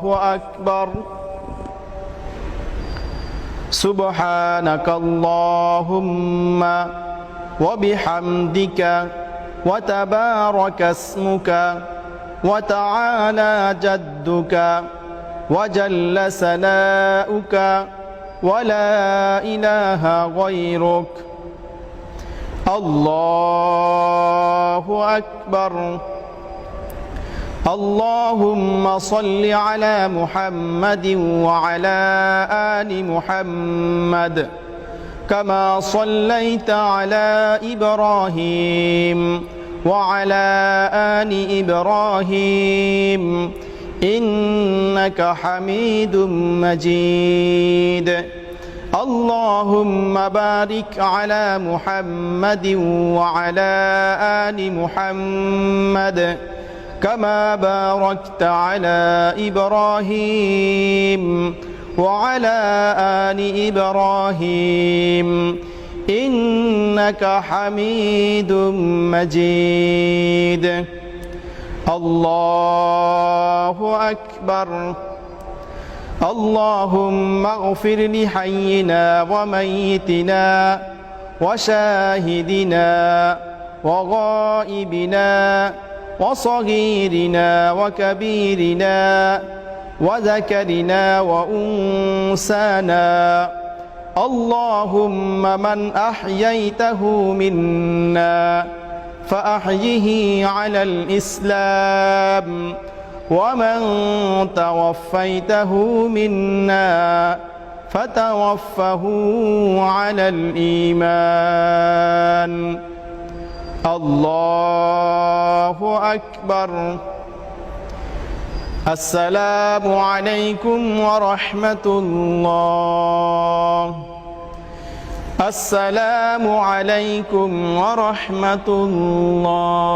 أكبر سبحانك اللهم وبحمدك وتبارك اسمك وتعالى جدك وجل ثناؤك ولا إله غيرك الله أكبر اللهم صل على محمد وعلى آل محمد كما صليت على إبراهيم وعلى آل إبراهيم إنك حميد مجيد اللهم بارك على محمد وعلى آل محمد كما باركت على إبراهيم وعلى آل إبراهيم إنك حميد مجيد الله أكبر اللهم اغفر لحينا وميتنا وشاهدنا وغائبنا وصغيرنا وكبيرنا وذكرنا وأنسانا اللهم من أحييته منا فأحيه على الإسلام ومن توفيته منا فتوفه على الإيمان الله أكبر السلام عليكم ورحمة الله السلام عليكم ورحمة الله